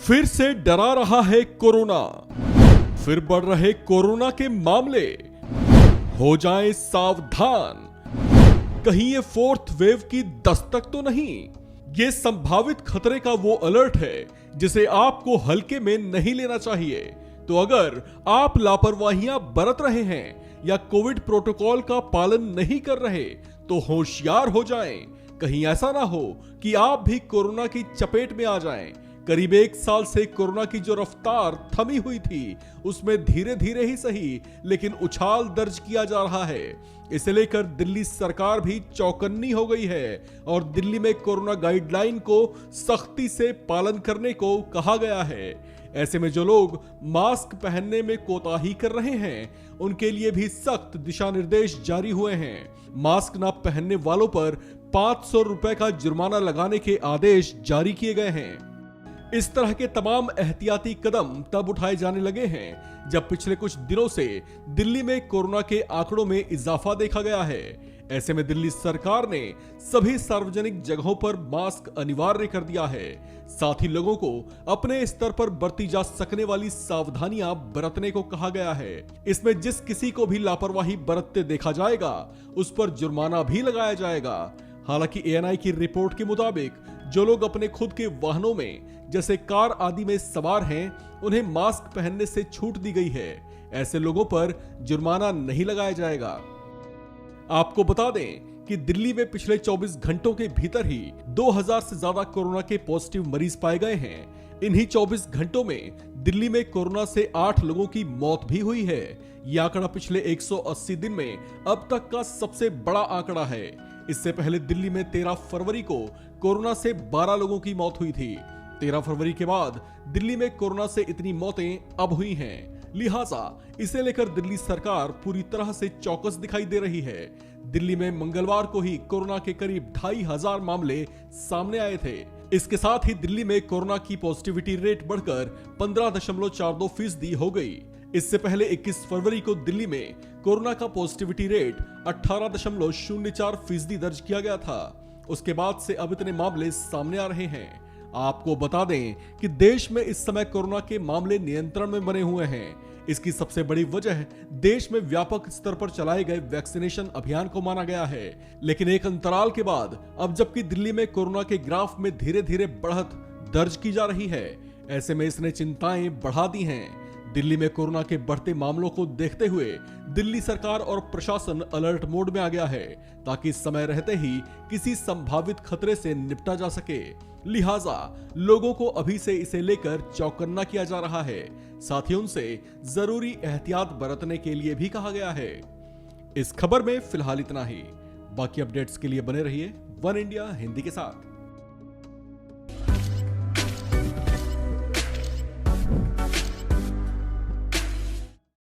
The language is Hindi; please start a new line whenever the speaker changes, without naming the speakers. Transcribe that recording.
फिर से डरा रहा है कोरोना, फिर बढ़ रहे कोरोना के मामले, हो जाएं सावधान, कहीं ये फोर्थ वेव की दस्तक तो नहीं। ये संभावित खतरे का वो अलर्ट है जिसे आपको हल्के में नहीं लेना चाहिए। तो अगर आप लापरवाहियां बरत रहे हैं या कोविड प्रोटोकॉल का पालन नहीं कर रहे तो होशियार हो जाएं। कहीं ऐसा ना हो कि आप भी कोरोना की चपेट में आ जाएं। करीब 1 साल से कोरोना की जो रफ्तार थमी हुई थी उसमें धीरे धीरे ही सही लेकिन उछाल दर्ज किया जा रहा है। इसे लेकर दिल्ली सरकार भी चौकन्नी हो गई है और दिल्ली में कोरोना गाइडलाइन को सख्ती से पालन करने को कहा गया है। ऐसे में जो लोग मास्क पहनने में कोताही कर रहे हैं उनके लिए भी सख्त दिशा निर्देश जारी हुए हैं। मास्क न पहनने वालों पर 500 रुपए का जुर्माना लगाने के आदेश जारी किए गए हैं। इस तरह के तमाम एहतियाती कदम तब उठाए जाने लगे हैं जब पिछले कुछ दिनों से दिल्ली में कोरोना के आंकड़ों में इजाफा देखा गया है। ऐसे में दिल्ली सरकार ने सभी सार्वजनिक जगहों पर मास्क अनिवार्य कर दिया है। साथ ही लोगों को अपने स्तर पर बरती जा सकने वाली सावधानियां बरतने को कहा गया है। इसमें जिस किसी को भी लापरवाही बरतते देखा जाएगा उस पर जुर्माना भी लगाया जाएगा। हालांकि एएनआई की रिपोर्ट के मुताबिक जो लोग अपने खुद के वाहनों में जैसे कार आदि में सवार हैं उन्हें मास्क पहनने से छूट दी गई है। ऐसे लोगों पर जुर्माना नहीं लगाया जाएगा। आपको बता दें कि दिल्ली में पिछले 24 घंटों के भीतर ही 2000 से ज्यादा कोरोना के पॉजिटिव मरीज पाए गए हैं। इन्हीं 24 घंटों में दिल्ली में कोरोना से 8 लोगों की मौत भी हुई है। यह आंकड़ा पिछले 180 दिन में अब तक का सबसे बड़ा आंकड़ा है। इससे पहले दिल्ली में 13 फरवरी को कोरोना से 12 लोगों की मौत हुई थी। 13 फरवरी के बाद दिल्ली में कोरोना से इतनी मौतें अब हुई हैं। लिहाजा इसे लेकर दिल्ली सरकार पूरी तरह से चौकस दिखाई दे रही है। दिल्ली में मंगलवार को ही कोरोना के करीब 2500 मामले सामने आए थे। इसके साथ ही दिल्ली में कोरोना की पॉजिटिविटी रेट बढ़कर 15.42% हो गई। इससे पहले 21 फरवरी को दिल्ली में कोरोना का पॉजिटिविटी रेट 18.04% दर्ज किया गया था। उसके बाद से अब इतने मामले सामने आ रहे हैं। आपको बता दें कि देश में इस समय कोरोना के मामले नियंत्रण में बने हुए हैं। इसकी सबसे बड़ी वजह देश में व्यापक स्तर पर चलाए गए वैक्सीनेशन अभियान को माना गया है। लेकिन एक अंतराल के बाद अब जबकि दिल्ली में कोरोना के ग्राफ में धीरे धीरे बढ़त दर्ज की जा रही है, ऐसे में इसने चिंताएं बढ़ा दी हैं। दिल्ली में कोरोना के बढ़ते मामलों को देखते हुए दिल्ली सरकार और प्रशासन अलर्ट मोड में आ गया है ताकि समय रहते ही किसी संभावित खतरे से निपटा जा सके। लिहाजा लोगों को अभी से इसे लेकर चौकन्ना किया जा रहा है। साथ ही उनसे जरूरी एहतियात बरतने के लिए भी कहा गया है। इस खबर में फिलहाल इतना ही। बाकी अपडेट्स के लिए बने रहिए वन इंडिया हिंदी के साथ।